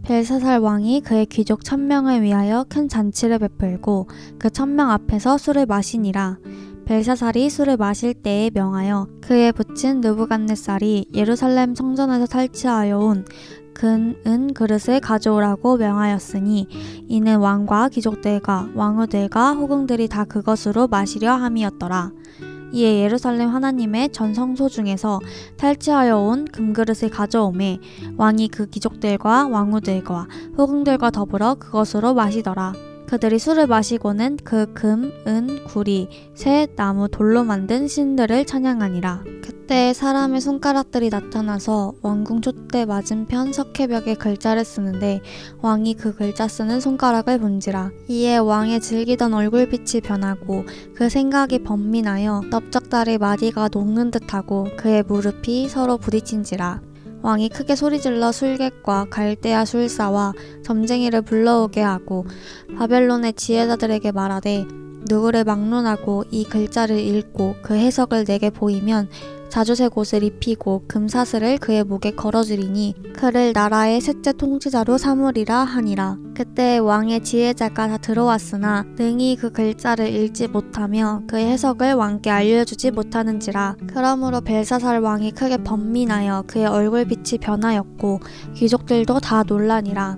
벨사살 왕이 그의 귀족 1000명을 위하여 큰 잔치를 베풀고 그 1000명 앞에서 술을 마시니라. 벨사살이 술을 마실 때에 명하여 그의 부친 느부갓네살이 예루살렘 성전에서 탈취하여 온 은 그릇을 가져오라고 명하였으니 이는 왕과 귀족들과 왕후들과 호궁들이 다 그것으로 마시려 함이었더라. 이에 예루살렘 하나님의 전 성소 중에서 탈취하여 온 금그릇을 가져오매 왕이 그 귀족들과 왕후들과 호궁들과 더불어 그것으로 마시더라. 그들이 술을 마시고는 그 금, 은, 구리, 새, 나무, 돌로 만든 신들을 찬양하니라. 그때 사람의 손가락들이 나타나서 왕궁 촛대 맞은편 석회벽에 글자를 쓰는데 왕이 그 글자 쓰는 손가락을 본지라. 이에 왕의 즐기던 얼굴빛이 변하고 그 생각이 번민하여 넓적다리 마디가 녹는 듯하고 그의 무릎이 서로 부딪힌지라. 왕이 크게 소리질러 술객과 갈대아 술사와 점쟁이를 불러오게 하고 바벨론의 지혜자들에게 말하되 누구를 막론하고 이 글자를 읽고 그 해석을 내게 보이면 자주색 옷을 입히고 금사슬을 그의 목에 걸어주리니 그를 나라의 셋째 통치자로 삼으리라 하니라. 그때 왕의 지혜자가 다 들어왔으나 능히 그 글자를 읽지 못하며 그의 해석을 왕께 알려주지 못하는지라. 그러므로 벨사살 왕이 크게 번민하여 그의 얼굴빛이 변하였고 귀족들도 다 놀라니라.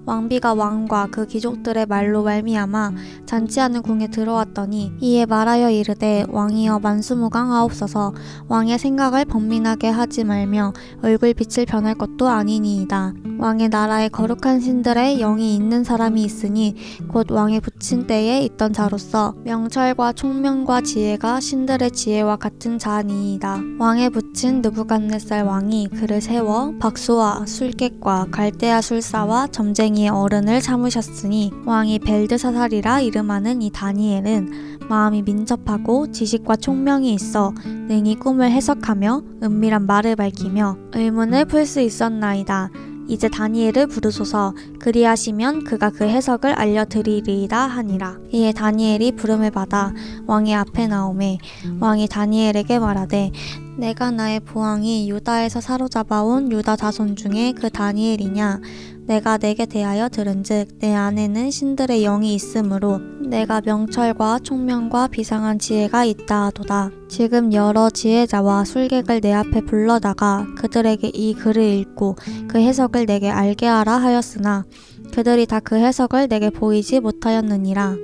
왕비가 왕과 그 귀족들의 말로 말미암아 잔치하는 궁에 들어왔더니 이에 말하여 이르되 왕이여 만수무강하옵소서. 왕의 생각을 번민하게 하지 말며 얼굴빛을 변할 것도 아니니이다. 왕의 나라에 거룩한 신들의 영이 있는 사람이 있으니 곧 왕의 부친 때에 있던 자로서 명철과 총명과 지혜가 신들의 지혜와 같은 자니이다. 왕의 부친 느부갓네살 왕이 그를 세워 박수와 술객과 갈대아 술사와 점쟁이의 어른을 삼으셨으니 왕이 벨드사살이라 이름하는 이 다니엘은 마음이 민첩하고 지식과 총명이 있어 능히 꿈을 해석하며 은밀한 말을 밝히며 의문을 풀 수 있었나이다. 이제 다니엘을 부르소서. 그리하시면 그가 그 해석을 알려드리리이다 하니라. 이에 다니엘이 부름을 받아 왕의 앞에 나오매 왕이 다니엘에게 말하되 내가 나의 보왕이 유다에서 사로잡아온 유다 자손 중에 그 다니엘이냐? 내가 내게 대하여 들은즉 내 안에는 신들의 영이 있으므로 내가 명철과 총명과 비상한 지혜가 있다 하도다. 지금 여러 지혜자와 술객을 내 앞에 불러다가 그들에게 이 글을 읽고 그 해석을 내게 알게 하라 하였으나 그들이 다 그 해석을 내게 보이지 못하였느니라.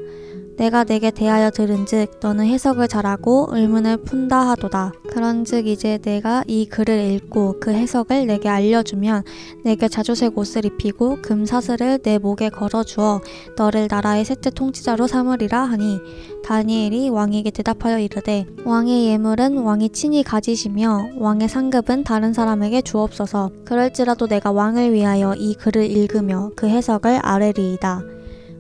내가 내게 대하여 들은즉 너는 해석을 잘하고 의문을 푼다 하도다. 그런즉 이제 내가 이 글을 읽고 그 해석을 내게 알려주면 내게 자주색 옷을 입히고 금사슬을 내 목에 걸어주어 너를 나라의 셋째 통치자로 삼으리라 하니 다니엘이 왕에게 대답하여 이르되 왕의 예물은 왕이 친히 가지시며 왕의 상급은 다른 사람에게 주옵소서. 그럴지라도 내가 왕을 위하여 이 글을 읽으며 그 해석을 아뢰리이다.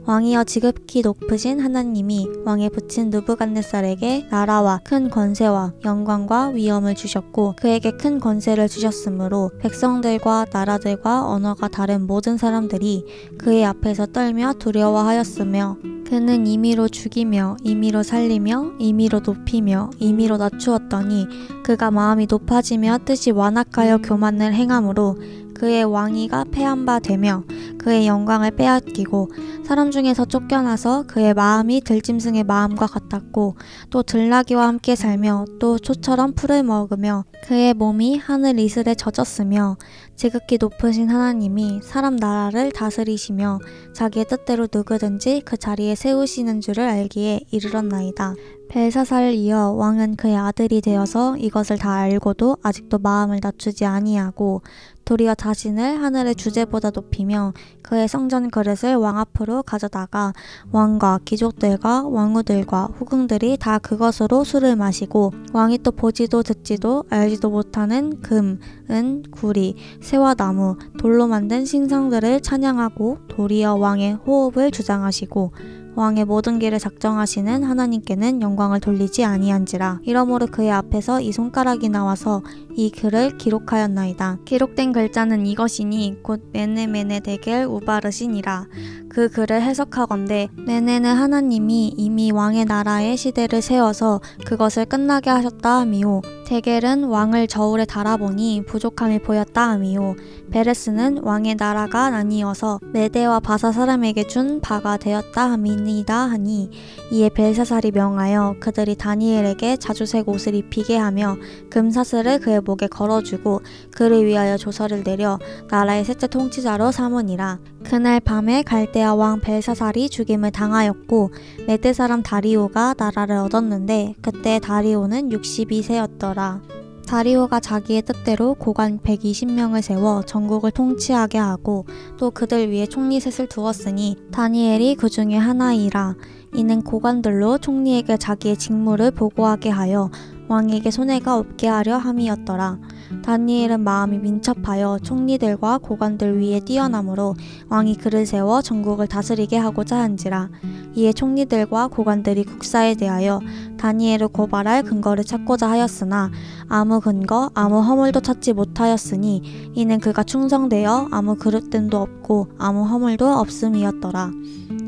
왕이여 지극히 높으신 하나님이 왕의 부친 느부갓네살에게 나라와 큰 권세와 영광과 위엄을 주셨고 그에게 큰 권세를 주셨으므로 백성들과 나라들과 언어가 다른 모든 사람들이 그의 앞에서 떨며 두려워하였으며 그는 임의로 죽이며 임의로 살리며 임의로 높이며 임의로 낮추었더니 그가 마음이 높아지며 뜻이 완악하여 교만을 행함으로 그의 왕위가 패한 바 되며 그의 영광을 빼앗기고 사람 중에서 쫓겨나서 그의 마음이 들짐승의 마음과 같았고 또 들나귀와 함께 살며 또 소처럼 풀을 먹으며 그의 몸이 하늘 이슬에 젖었으며 지극히 높으신 하나님이 사람 나라를 다스리시며 자기의 뜻대로 누구든지 그 자리에 세우시는 줄을 알기에 이르렀나이다. 벨사살을 이어 왕은 그의 아들이 되어서 이것을 다 알고도 아직도 마음을 낮추지 아니하고 도리어 자신을 하늘의 주제보다 높이며 그의 성전 그릇을 왕 앞으로 가져다가 왕과 귀족들과 왕후들과 후궁들이 다 그것으로 술을 마시고 왕이 또 보지도 듣지도 알지도 못하는 금, 은, 구리, 새와 나무, 돌로 만든 신상들을 찬양하고 도리어 왕의 호흡을 주장하시고 왕의 모든 길을 작정하시는 하나님께는 영광을 돌리지 아니한지라. 이러므로 그의 앞에서 이 손가락이 나와서 이 글을 기록하였나이다. 기록된 글자는 이것이니 곧 메네 데겔 우바르신이라. 그 글을 해석하건대 메네는 하나님이 이미 왕의 나라의 시대를 세워서 그것을 끝나게 하셨다 하미요. 데겔은 왕을 저울에 달아보니 부족함이 보였다 하미요. 베레스는 왕의 나라가 나뉘어서 메대와 바사 사람에게 준 바가 되었다 함이니이다 하니, 이에 벨사살이 명하여 그들이 다니엘에게 자주색 옷을 입히게 하며 금사슬을 그의 목에 걸어주고 그를 위하여 조서를 내려 나라의 셋째 통치자로 삼으니라. 그날 밤에 갈대아 왕 벨사살이 죽임을 당하였고 메대 사람 다리오가 나라를 얻었는데 그때 다리오는 62세였더라. 다리오가 자기의 뜻대로 고관 120명을 세워 전국을 통치하게 하고 또 그들 위에 총리셋을 두었으니 다니엘이 그 중에 하나이라. 이는 고관들로 총리에게 자기의 직무를 보고하게 하여 왕에게 손해가 없게 하려 함이었더라. 다니엘은 마음이 민첩하여 총리들과 고관들 위에 뛰어나므로 왕이 그를 세워 전국을 다스리게 하고자 한지라. 이에 총리들과 고관들이 국사에 대하여 다니엘을 고발할 근거를 찾고자 하였으나 아무 근거 아무 허물도 찾지 못하였으니 이는 그가 충성되어 아무 그릇됨도 없고 아무 허물도 없음이었더라.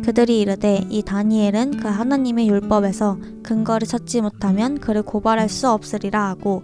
그들이 이르되 이 다니엘은 그 하나님의 율법에서 근거를 찾지 못하면 그를 고발할 수 없으리라 하고,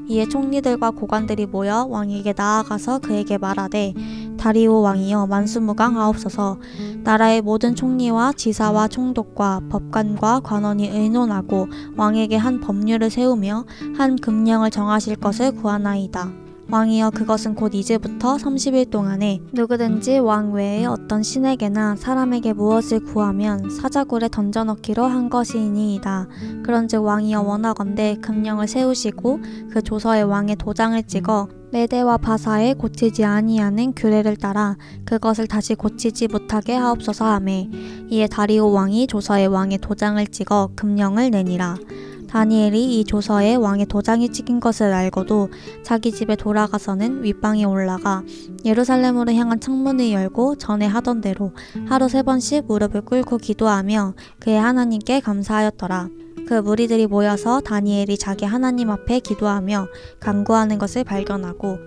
이에 총리들과 고관들이 모여 왕에게 나아가서 그에게 말하되, 다리오 왕이여 만수무강하옵소서. 나라의 모든 총리와 지사와 총독과 법관과 관원이 의논하고 왕에게 한 법률을 세우며 한 금령을 정하실 것을 구하나이다. 왕이여 그것은 곧 이제부터 30일 동안에 누구든지 왕 외에 어떤 신에게나 사람에게 무엇을 구하면 사자굴에 던져넣기로 한 것이니이다. 그런즉 왕이여 원하건대 금령을 세우시고 그 조서에 왕의 도장을 찍어 메대와 바사에 고치지 아니하는 규례를 따라 그것을 다시 고치지 못하게 하옵소서 하매, 이에 다리오 왕이 조서에 왕의 도장을 찍어 금령을 내니라. 다니엘이 이 조서에 왕의 도장이 찍힌 것을 알고도 자기 집에 돌아가서는 윗방에 올라가 예루살렘으로 향한 창문을 열고 전에 하던 대로 하루 3번씩 무릎을 꿇고 기도하며 그의 하나님께 감사하였더라. 그 무리들이 모여서 다니엘이 자기 하나님 앞에 기도하며 간구하는 것을 발견하고,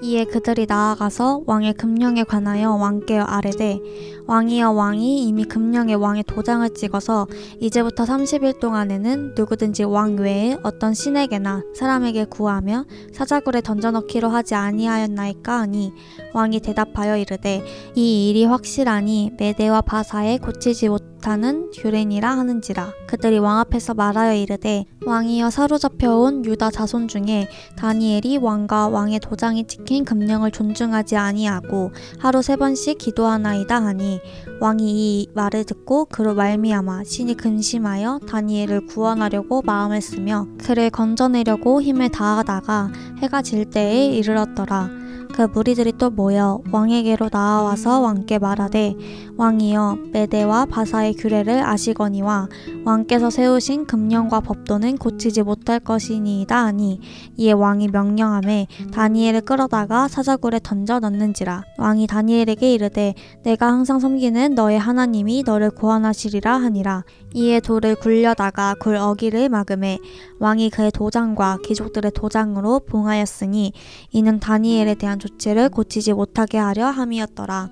이에 그들이 나아가서 왕의 금령에 관하여 왕께 아뢰되, 왕이여 왕이 이미 금령에 왕의 도장을 찍어서 이제부터 30일 동안에는 누구든지 왕 외에 어떤 신에게나 사람에게 구하며 사자굴에 던져넣기로 하지 아니하였나이까 하니, 왕이 대답하여 이르되 이 일이 확실하니 메대와 바사에 고치지 못하는 규례니라 하는지라. 그들이 왕 앞에서 말하여 이르되, 왕이여 사로잡혀온 유다 자손 중에 다니엘이 왕과 왕의 도장이 찍힌 금령을 존중하지 아니하고 하루 3번씩 기도하나이다 하니, 왕이 이 말을 듣고 그로 말미암아 신이 근심하여 다니엘을 구원하려고 마음을 쓰며 그를 건져내려고 힘을 다하다가 해가 질 때에 이르렀더라. 그 무리들이 또 모여 왕에게로 나아와서 왕께 말하되, 왕이여 메대와 바사의 규례를 아시거니와 왕께서 세우신 금령과 법도는 고치지 못할 것이니이다 하니, 이에 왕이 명령하매 다니엘을 끌어다가 사자굴에 던져 넣는지라. 왕이 다니엘에게 이르되 내가 항상 섬기는 너의 하나님이 너를 구원하시리라 하니라. 이에 돌을 굴려다가 굴 어기를 막음에 왕이 그의 도장과 귀족들의 도장으로 봉하였으니 이는 다니엘에 대한 조치를 고치지 못하게 하려 함이었더라.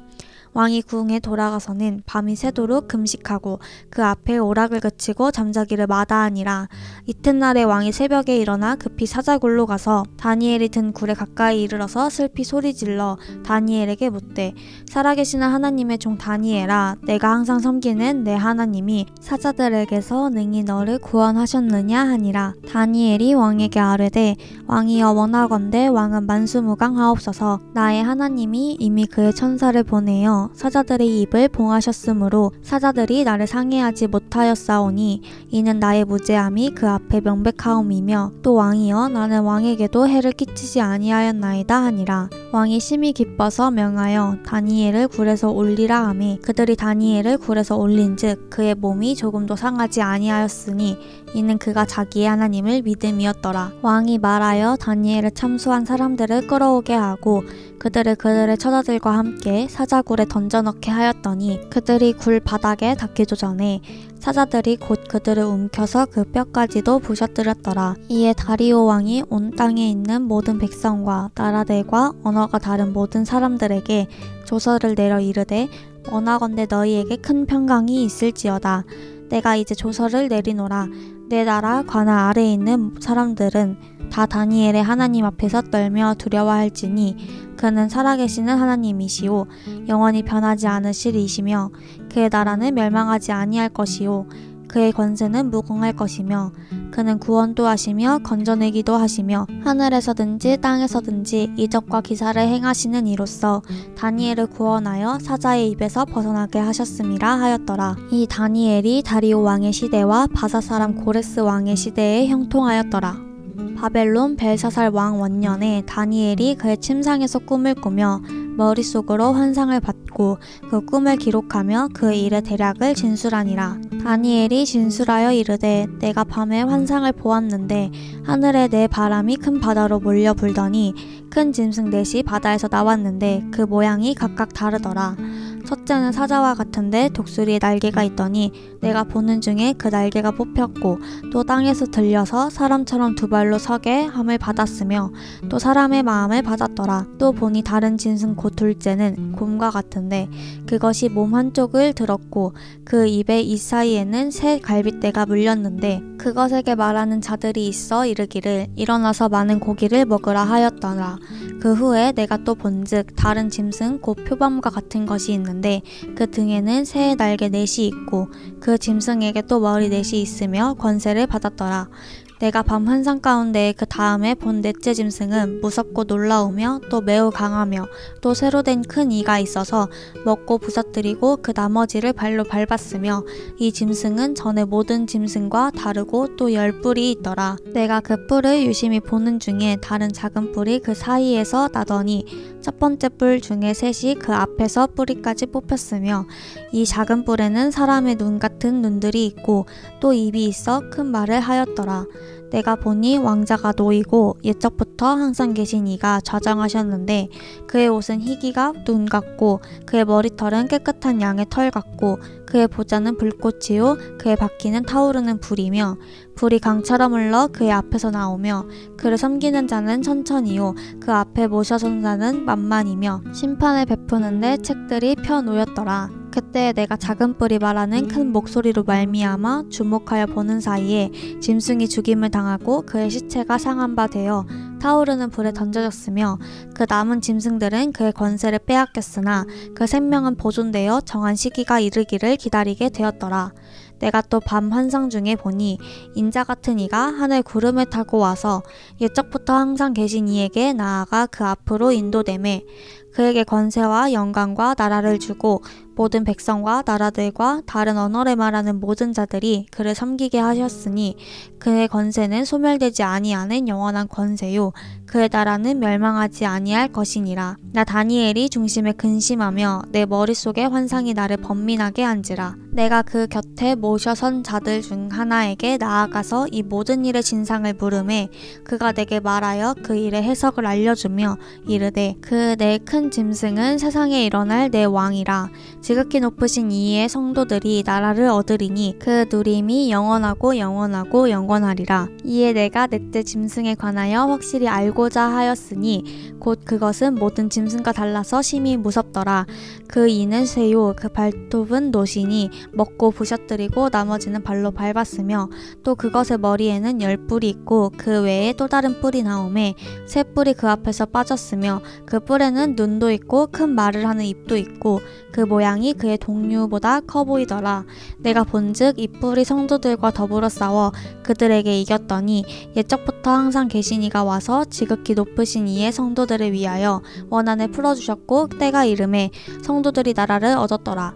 왕이 궁에 돌아가서는 밤이 새도록 금식하고 그 앞에 오락을 그치고 잠자기를 마다하니라. 이튿날에 왕이 새벽에 일어나 급히 사자굴로 가서 다니엘이 든 굴에 가까이 이르러서 슬피 소리질러 다니엘에게 묻되, 살아계시는 하나님의 종 다니엘아, 내가 항상 섬기는 내 하나님이 사자들에게서 능히 너를 구원하셨느냐 하니라. 다니엘이 왕에게 아뢰되, 왕이여 원하건대 왕은 만수무강하옵소서. 나의 하나님이 이미 그의 천사를 보내어 사자들의 입을 봉하셨으므로 사자들이 나를 상해하지 못하였사오니 이는 나의 무죄함이 그 앞에 명백하옴이며, 또 왕이여 나는 왕에게도 해를 끼치지 아니하였나이다 하니라. 왕이 심히 기뻐서 명하여 다니엘을 굴에서 올리라 하매 그들이 다니엘을 굴에서 올린즉 그의 몸이 조금도 상하지 아니하였으니 이는 그가 자기의 하나님을 믿음이었더라. 왕이 말하여 다니엘을 참수한 사람들을 끌어오게 하고 그들을 그들의 처자들과 함께 사자굴에 던져넣게 하였더니 그들이 굴 바닥에 닿기도 전에 사자들이 곧 그들을 움켜서 그 뼈까지도 부셔뜨렸더라. 이에 다리오 왕이 온 땅에 있는 모든 백성과 나라들과 언어가 다른 모든 사람들에게 조서를 내려 이르되 원하건대 너희에게 큰 평강이 있을지어다. 내가 이제 조서를 내리노라. 내 나라 관할 아래에 있는 사람들은 다 다니엘의 하나님 앞에서 떨며 두려워할지니 그는 살아계시는 하나님이시오 영원히 변하지 않으실 이시며 그의 나라는 멸망하지 아니할 것이요 그의 권세는 무궁할 것이며 그는 구원도 하시며 건져내기도 하시며 하늘에서든지 땅에서든지 이적과 기사를 행하시는 이로써 다니엘을 구원하여 사자의 입에서 벗어나게 하셨음이라 하였더라. 이 다니엘이 다리오 왕의 시대와 바사 사람 고레스 왕의 시대에 형통하였더라. 바벨론 벨사살 왕 원년에 다니엘이 그의 침상에서 꿈을 꾸며 머릿속으로 환상을 받고 그 꿈을 기록하며 그 일의 대략을 진술하니라. 다니엘이 진술하여 이르되 내가 밤에 환상을 보았는데 하늘에 네 바람이 큰 바다로 몰려 불더니 큰 짐승 넷이 바다에서 나왔는데 그 모양이 각각 다르더라. 첫째는 사자와 같은데 독수리의 날개가 있더니 내가 보는 중에 그 날개가 뽑혔고 또 땅에서 들려서 사람처럼 두 발로 서게 함을 받았으며 또 사람의 마음을 받았더라. 또 보니 다른 짐승 곧 둘째는 곰과 같은데 그것이 몸 한쪽을 들었고 그 입의 이 사이에는 새 갈빗대가 물렸는데 그것에게 말하는 자들이 있어 이르기를 일어나서 많은 고기를 먹으라 하였더라. 그 후에 내가 또 본즉 다른 짐승 곧 표범과 같은 것이 있는데 그 등에는 새의 날개 넷이 있고 그 짐승에게 또 머리 넷이 있으며 권세를 받았더라. 내가 밤 환상 가운데 그 다음에 본 넷째 짐승은 무섭고 놀라우며 또 매우 강하며 또 새로 된 큰 이가 있어서 먹고 부서뜨리고 그 나머지를 발로 밟았으며 이 짐승은 전에 모든 짐승과 다르고 또 10뿔이 있더라. 내가 그 뿔을 유심히 보는 중에 다른 작은 뿔이 그 사이에서 나더니 첫 번째 뿔 중에 셋이 그 앞에서 뿌리까지 뽑혔으며 이 작은 뿔에는 사람의 눈 같은 눈들이 있고 또 입이 있어 큰 말을 하였더라. 내가 보니 왕자가 놓이고 옛적부터 항상 계신 이가 좌정하셨는데 그의 옷은 희기가 눈 같고 그의 머리털은 깨끗한 양의 털 같고 그의 보좌는 불꽃이요 그의 바퀴는 타오르는 불이며 불이 강처럼 흘러 그의 앞에서 나오며 그를 섬기는 자는 천천히요 그 앞에 모셔선 자는 만만이며 심판을 베푸는데 책들이 펴놓였더라. 그때 내가 작은 뿔이 말하는 큰 목소리로 말미암아 주목하여 보는 사이에 짐승이 죽임을 당하고 그의 시체가 상한 바 되어 타오르는 불에 던져졌으며 그 남은 짐승들은 그의 권세를 빼앗겼으나 그 생명은 보존되어 정한 시기가 이르기를 기다리게 되었더라. 내가 또 밤 환상 중에 보니 인자 같은 이가 하늘 구름을 타고 와서 옛적부터 항상 계신 이에게 나아가 그 앞으로 인도되매 그에게 권세와 영광과 나라를 주고 모든 백성과 나라들과 다른 언어를 말하는 모든 자들이 그를 섬기게 하셨으니 그의 권세는 소멸되지 아니하는 영원한 권세요 그의 나라는 멸망하지 아니할 것이니라. 나 다니엘이 중심에 근심하며 내 머릿속에 환상이 나를 번민하게 한지라. 내가 그 곁에 모셔선 자들 중 하나에게 나아가서 이 모든 일의 진상을 물음에 그가 내게 말하여 그 일의 해석을 알려주며 이르되 그 내 큰 짐승은 세상에 일어날 내 왕이라. 지극히 높으신 이의 성도들이 나라를 얻으리니 그 누림이 영원하고 영원하고 영원하리라. 이에 내가 넷째 짐승에 관하여 확실히 알고자 하였으니 곧 그것은 모든 짐승과 달라서 심히 무섭더라. 그 이는 쇠요 그 발톱은 노시니 먹고 부셔뜨리고 나머지는 발로 밟았으며 또 그것의 머리에는 10뿔이 있고 그 외에 또 다른 뿔이 나오매 새 뿔이 그 앞에서 빠졌으며 그 뿔에는 눈도 있고 큰 말을 하는 입도 있고 그 모양이 그의 동류보다 커 보이더라. 내가 본즉 이 뿔이 성도들과 더불어 싸워 그들에게 이겼더니 옛적부터 항상 계신 이가 와서 지극히 높으신 이의 성도들을 위하여 원한을 풀어주셨고 때가 이름에 성도들이 나라를 얻었더라.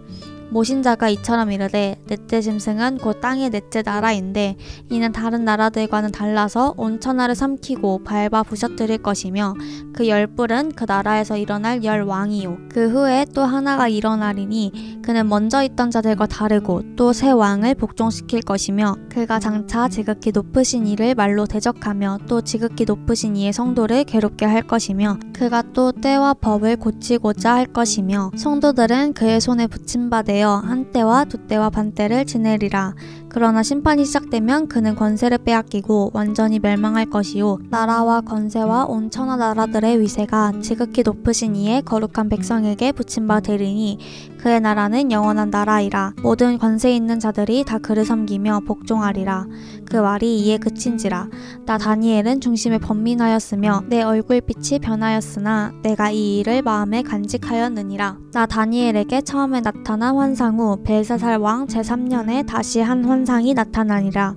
모신자가 이처럼 이르되 넷째 짐승은 곧 땅의 넷째 나라인데 이는 다른 나라들과는 달라서 온 천하를 삼키고 밟아 부셔뜨릴 것이며 그 열뿔은 그 나라에서 일어날 열 왕이요 그 후에 또 하나가 일어나리니 그는 먼저 있던 자들과 다르고 또 새 왕을 복종시킬 것이며 그가 장차 지극히 높으신 이를 말로 대적하며 또 지극히 높으신 이의 성도를 괴롭게 할 것이며 그가 또 때와 법을 고치고자 할 것이며 성도들은 그의 손에 붙임받아 한 때와 두 때와 반 때를 지내리라. 그러나 심판이 시작되면 그는 권세를 빼앗기고 완전히 멸망할 것이요 나라와 권세와 온 천하 나라들의 위세가 지극히 높으신 이의 거룩한 백성에게 붙임받으리니 그의 나라는 영원한 나라이라. 모든 권세 있는 자들이 다 그를 섬기며 복종하리라. 그 말이 이에 그친지라. 나 다니엘은 중심에 번민하였으며 내 얼굴빛이 변하였으나 내가 이 일을 마음에 간직하였느니라. 나 다니엘에게 처음에 나타난 환상 후 벨사살 왕 제3년에 다시 한 환상이 나타나니라.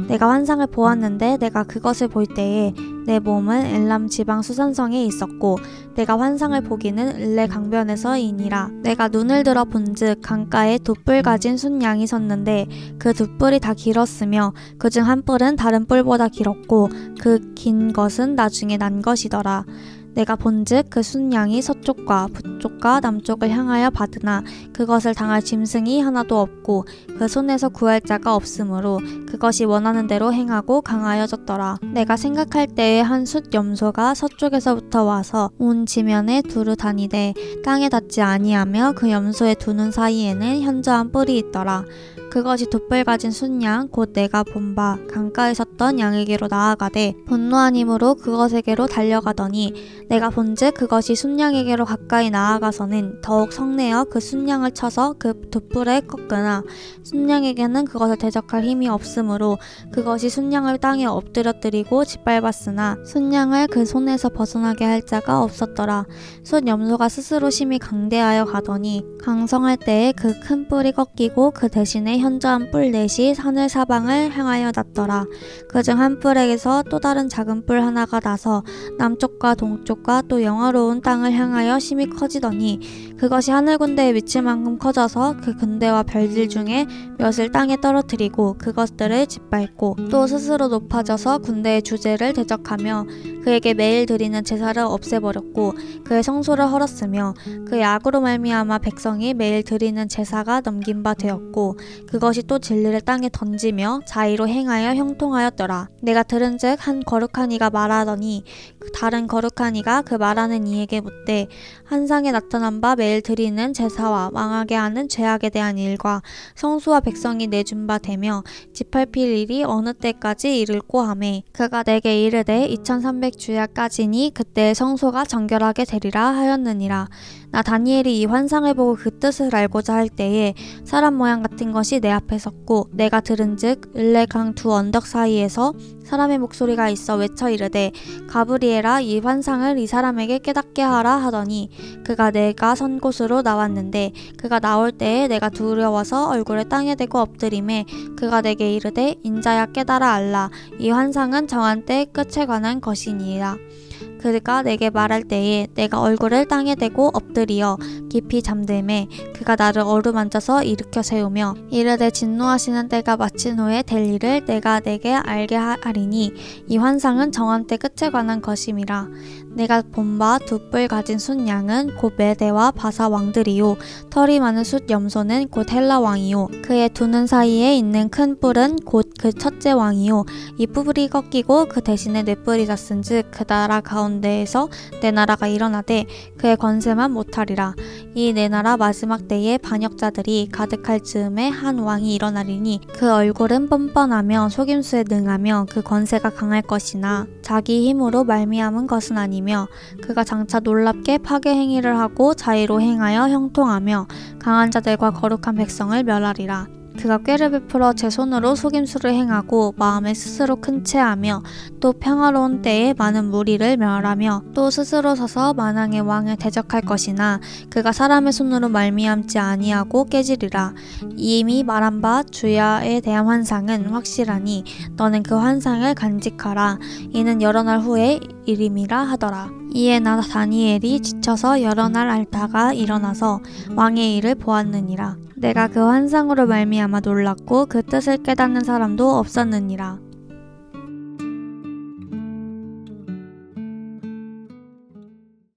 내가 환상을 보았는데 내가 그것을 볼 때에 내 몸은 엘람 지방 수산성에 있었고 내가 환상을 보기는 을레 강변에서이니라. 내가 눈을 들어 본즉 강가에 두 뿔 가진 순양이 섰는데 그 두 뿔이 다 길었으며 그중 한 뿔은 다른 뿔보다 길었고 그 긴 것은 나중에 난 것이더라. 내가 본즉 그 순양이 서쪽과 북쪽과 남쪽을 향하여 받으나 그것을 당할 짐승이 하나도 없고 그 손에서 구할 자가 없으므로 그것이 원하는 대로 행하고 강하여졌더라. 내가 생각할 때에 한 숫 염소가 서쪽에서부터 와서 온 지면에 두루 다니되 땅에 닿지 아니하며 그 염소의 두 눈 사이에는 현저한 뿔이 있더라. 그것이 두 뿔 가진 순양 곧 내가 본 바 강가에 섰던 양에게로 나아가되 분노한 힘으로 그것에게로 달려가더니 내가 본즉 그것이 순양에게로 가까이 나아가서는 더욱 성내어 그 순양을 쳐서 그 두 뿔에 꺾으나 순양에게는 그것을 대적할 힘이 없으므로 그것이 순양을 땅에 엎드려뜨리고 짓밟았으나 순양을 그 손에서 벗어나게 할 자가 없었더라. 숫 염소가 스스로 심히 강대하여 가더니 강성할 때에 그 큰 뿔이 꺾이고 그 대신에 현저한 뿔 넷이 하늘 사방을 향하여 났더라. 그중 한 뿔에게서 또 다른 작은 뿔 하나가 나서 남쪽과 동쪽과 또 영화로운 땅을 향하여 심히 커지더니 그것이 하늘 군대에 미칠 만큼 커져서 그 군대와 별들 중에 몇을 땅에 떨어뜨리고 그것들을 짓밟고 또 스스로 높아져서 군대의 주제를 대적하며 그에게 매일 드리는 제사를 없애버렸고 그의 성소를 헐었으며 그의 악으로 말미암아 백성이 매일 드리는 제사가 넘긴 바 되었고 그것이 또 진리를 땅에 던지며 자의로 행하여 형통하였더라. 내가 들은즉 한 거룩한 이가 말하더니 다른 거룩한 이가 그 말하는 이에게 묻되 환상에 나타난 바 매일 드리는 제사와 망하게 하는 죄악에 대한 일과 성수와 백성이 내준 바 되며 짓밟힐 일이 어느 때까지 이를꼬 하매 그가 내게 이르되 2300주야까지니 그때 성소가 정결하게 되리라 하였느니라. 나 다니엘이 이 환상을 보고 그 뜻을 알고자 할 때에 사람 모양 같은 것이 내 앞에 섰고 내가 들은즉 을레강 두 언덕 사이에서 사람의 목소리가 있어 외쳐 이르되 가브리엘아 이 환상을 이 사람에게 깨닫게 하라 하더니 그가 내가 선 곳으로 나왔는데 그가 나올 때에 내가 두려워서 얼굴을 땅에 대고 엎드림에 그가 내게 이르되 인자야 깨달아 알라 이 환상은 정한 때의 끝에 관한 것이니라. 그가 내게 말할 때에 내가 얼굴을 땅에 대고 엎드리어 깊이 잠들매 그가 나를 어루만져서 일으켜 세우며 이르되 진노하시는 때가 마친 후에 될 일을 내가 내게 알게 하리니 이 환상은 정한 때 끝에 관한 것임이라. 내가 본 바 두 뿔 가진 순양은 곧 메대와 바사 왕들이요 털이 많은 숫 염소는 곧 헬라 왕이요 그의 두 눈 사이에 있는 큰 뿔은 곧 그 첫째 왕이요 이 뿔이 꺾이고 그 대신에 네 뿔이 닿은즉 그 나라 가운데에서 내 나라가 일어나되 그의 권세만 못하리라. 이 내 나라 마지막 때에 반역자들이 가득할 즈음에 한 왕이 일어나리니 그 얼굴은 뻔뻔하며 속임수에 능하며 그 권세가 강할 것이나 자기 힘으로 말미암은 것은 아니며 그가 장차 놀랍게 파괴 행위를 하고 자의로 행하여 형통하며 강한 자들과 거룩한 백성을 멸하리라. 그가 꾀를 베풀어 제 손으로 속임수를 행하고 마음에 스스로 큰 채하며 또 평화로운 때에 많은 무리를 멸하며 또 스스로 서서 만왕의 왕을 대적할 것이나 그가 사람의 손으로 말미암지 아니하고 깨지리라. 이미 말한 바 주야에 대한 환상은 확실하니 너는 그 환상을 간직하라. 이는 여러 날 후에 일임이라 하더라. 이에 나 다니엘이 지쳐서 여러 날 앓다가 일어나서 왕의 일을 보았느니라. 내가 그 환상으로 말미암아 놀랐고 그 뜻을 깨닫는 사람도 없었느니라.